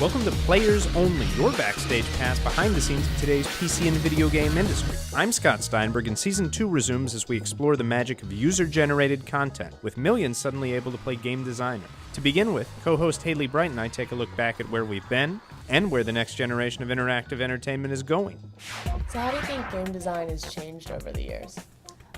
Welcome to Players Only, your backstage pass behind the scenes of today's PC and video game industry. I'm Scott Steinberg, and Season 2 resumes as we explore the magic of user-generated content, with millions suddenly able to play game designer. To begin with, co-host Haley Bright and I take a look back at where we've been and where the next generation of interactive entertainment is going. So how do you think game design has changed over the years?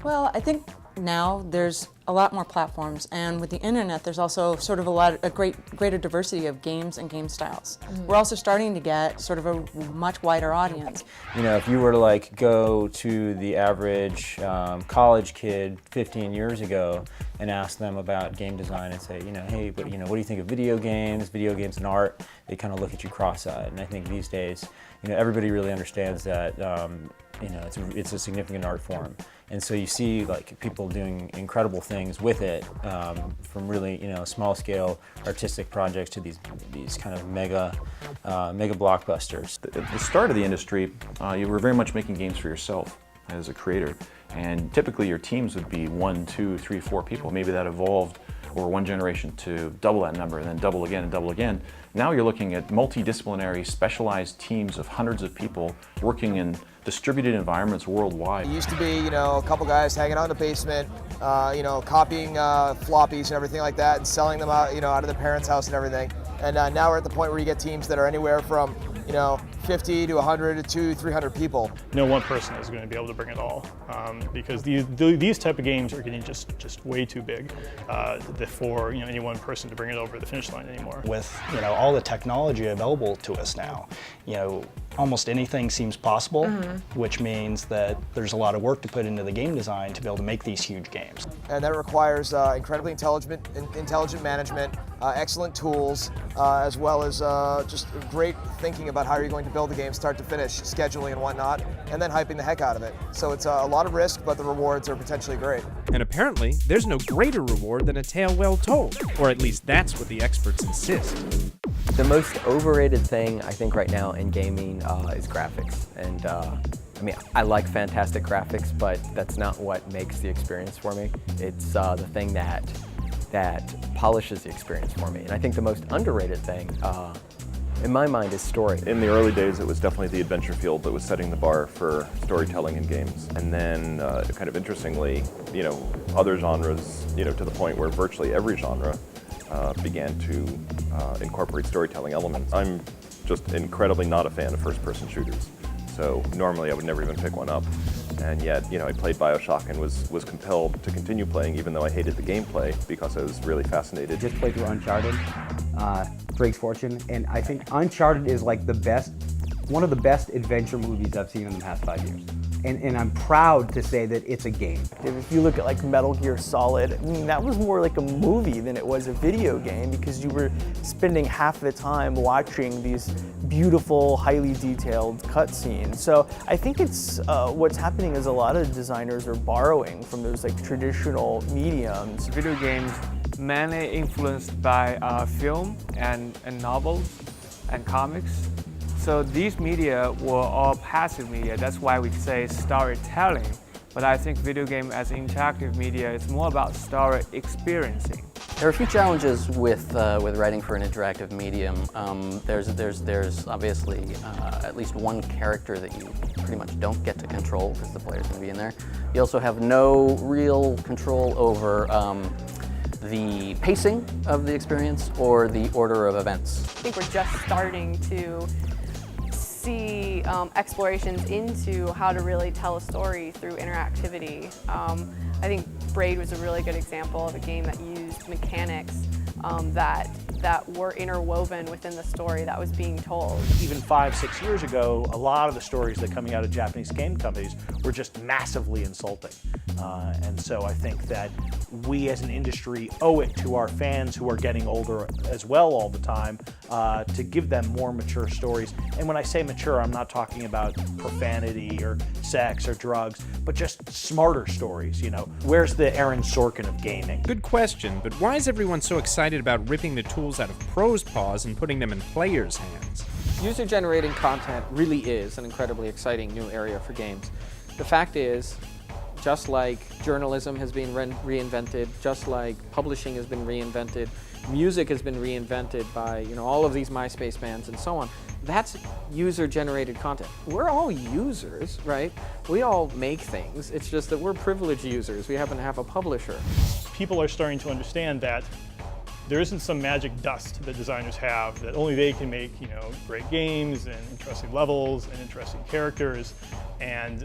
Well, I think now there's a lot more platforms, and with the internet there's also sort of a greater diversity of games and game styles. We're also starting to get sort of a much wider audience. You know, if you were to go to the average college kid 15 years ago and ask them about game design and say, hey, what do you think of video games and art? They kind of look at you cross-eyed. And I think these days, everybody really understands that it's a significant art form. And so you see people doing incredible things with it, from really small scale artistic projects to these kind of mega blockbusters. At the start of the industry, you were very much making games for yourself as a creator, and typically your teams would be 1, 2, 3, 4 people. Maybe that evolved over one generation to double that number and then double again and double again. Now you're looking at multidisciplinary, specialized teams of hundreds of people working in distributed environments worldwide. It used to be, a couple guys hanging out in the basement, copying floppies and everything like that and selling them out, out of their parents' house and everything. And now we're at the point where you get teams that are anywhere from, 50 to 100 to 200, 300 people. No one person is going to be able to bring it all, because these type of games are getting just way too big for any one person to bring it over the finish line anymore. With all the technology available to us now, almost anything seems possible, which means that there's a lot of work to put into the game design to be able to make these huge games. And that requires incredibly intelligent management, excellent tools, as well as just great thinking about how you're going to build the game start to finish, scheduling and whatnot, and then hyping the heck out of it. So it's a lot of risk, but the rewards are potentially great. And apparently, there's no greater reward than a tale well told, or at least that's what the experts insist. The most overrated thing, I think, right now in gaming is graphics. And I like fantastic graphics, but that's not what makes the experience for me. It's the thing that polishes the experience for me. And I think the most underrated thing, in my mind, is story. In the early days, it was definitely the adventure field that was setting the bar for storytelling in games. And then, kind of interestingly, other genres, to the point where virtually every genre began to incorporate storytelling elements. I'm just incredibly not a fan of first-person shooters, so normally I would never even pick one up. And yet, I played BioShock and was compelled to continue playing, even though I hated the gameplay, because I was really fascinated. Just played through Uncharted, Drake's Fortune, and I think Uncharted is one of the best adventure movies I've seen in the past 5 years. And I'm proud to say that it's a game. If you look at Metal Gear Solid, that was more like a movie than it was a video game, because you were spending half the time watching these beautiful, highly detailed cutscenes. So I think it's what's happening is a lot of designers are borrowing from those traditional mediums. Video games mainly influenced by film and novels and comics. So these media were all passive media. That's why we say storytelling. But I think video game as interactive media is more about story experiencing. There are a few challenges with writing for an interactive medium. There's obviously at least one character that you pretty much don't get to control because the player's going to be in there. You also have no real control over the pacing of the experience or the order of events. I think we're just starting to see explorations into how to really tell a story through interactivity. I think Braid was a really good example of a game that used mechanics that were interwoven within the story that was being told. Even 5-6 years ago, a lot of the stories that coming out of Japanese game companies were just massively insulting. And so I think that we as an industry owe it to our fans, who are getting older as well all the time, to give them more mature stories. And when I say mature, I'm not talking about profanity or sex or drugs, but just smarter stories. Where's the Aaron Sorkin of gaming? Good question, but why is everyone so excited about ripping the tools out of pros' paws and putting them in players' hands? User-generated content really is an incredibly exciting new area for games. The fact is, just like journalism has been reinvented, just like publishing has been reinvented, Music has been reinvented by, you know, all of these MySpace bands and so on. That's user-generated content. We're all users, right? We all make things. It's just that we're privileged users. We happen to have a publisher. People are starting to understand that there isn't some magic dust that designers have that only they can make, you know, great games and interesting levels and interesting characters, and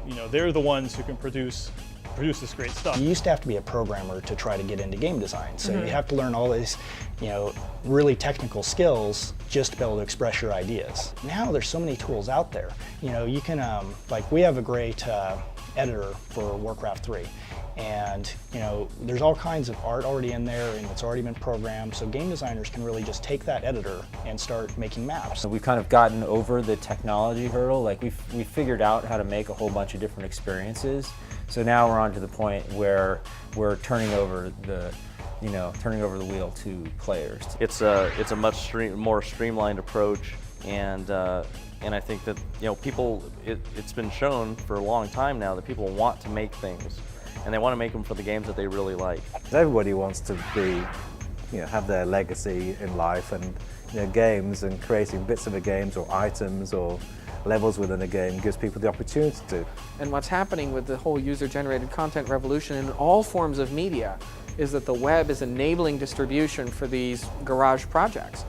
you know, they're the ones who can produce this great stuff. You used to have to be a programmer to try to get into game design, so you have to learn all these, you know, really technical skills just to be able to express your ideas. Now there's so many tools out there. You know, you can, like, we have a great editor for Warcraft 3. And, you know, there's all kinds of art already in there and it's already been programmed, so game designers can really just take that editor and start making maps. We've kind of gotten over the technology hurdle. Like we figured out how to make a whole bunch of different experiences. So now we're on to the point where we're turning over the wheel to players. It's a much more streamlined approach, and I think that, you know, people, it's been shown for a long time now that people want to make things, and they want to make them for the games that they really like. Everybody wants to be, you know, have their legacy in life, and, you know, games and creating bits of the games or items or levels within a game gives people the opportunity to. And what's happening with the whole user-generated content revolution in all forms of media is that the web is enabling distribution for these garage projects.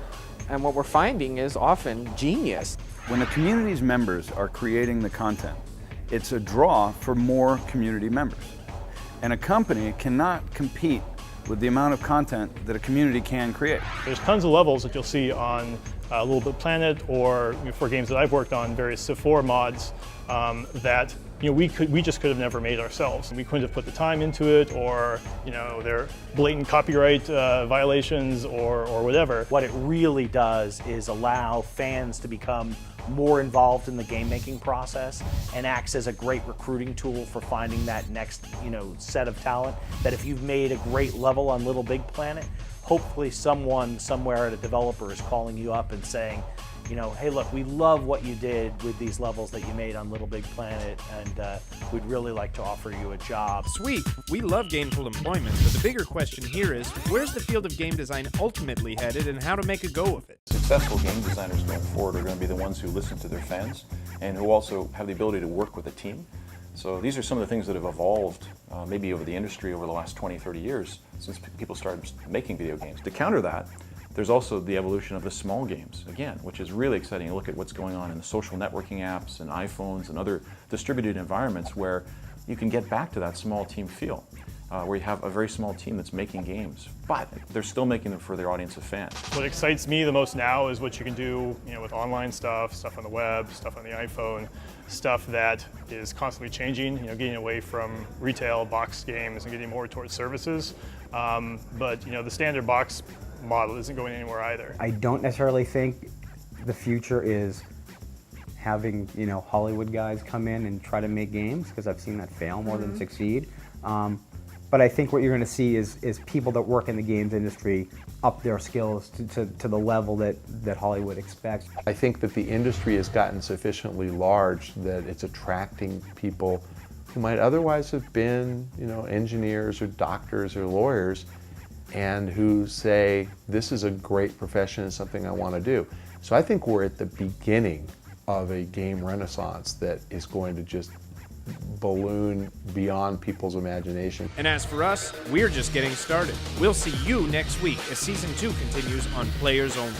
And what we're finding is often genius. When the community's members are creating the content, it's a draw for more community members. And a company cannot compete with the amount of content that a community can create. There's tons of levels that you'll see on Little Big Planet, or, you know, for games that I've worked on, various Civ 4 mods that, you know, we just could have never made ourselves. We couldn't have put the time into it, or, you know, they're blatant copyright violations or whatever. What it really does is allow fans to become more involved in the game making process, and acts as a great recruiting tool for finding that next, you know, set of talent. That if you've made a great level on Little Big Planet, hopefully someone somewhere at a developer is calling you up and saying, you know, hey, look, we love what you did with these levels that you made on Little Big Planet, and we'd really like to offer you a job. Sweet. We love gainful employment, but the bigger question here is, where's the field of game design ultimately headed, and how to make a go of it? Successful game designers going forward are going to be the ones who listen to their fans and who also have the ability to work with a team. So these are some of the things that have evolved maybe over the industry over the last 20, 30 years since people started making video games. To counter that, there's also the evolution of the small games, again, which is really exciting. You look at what's going on in the social networking apps and iPhones and other distributed environments where you can get back to that small team feel, where you have a very small team that's making games, but they're still making them for their audience of fans. What excites me the most now is what you can do, you know, with online stuff on the web, stuff on the iPhone, stuff that is constantly changing, you know, getting away from retail box games and getting more towards services. But, you know, the standard box model isn't going anywhere either. I don't necessarily think the future is having, you know, Hollywood guys come in and try to make games, because I've seen that fail more than succeed. But I think what you're going to see is people that work in the games industry up their skills to the level that Hollywood expects. I think that the industry has gotten sufficiently large that it's attracting people who might otherwise have been, you know, engineers or doctors or lawyers, and who say, this is a great profession and something I want to do. So I think we're at the beginning of a game renaissance that is going to just balloon beyond people's imagination. And as for us, we're just getting started. We'll see you next week as Season 2 continues on Players Only.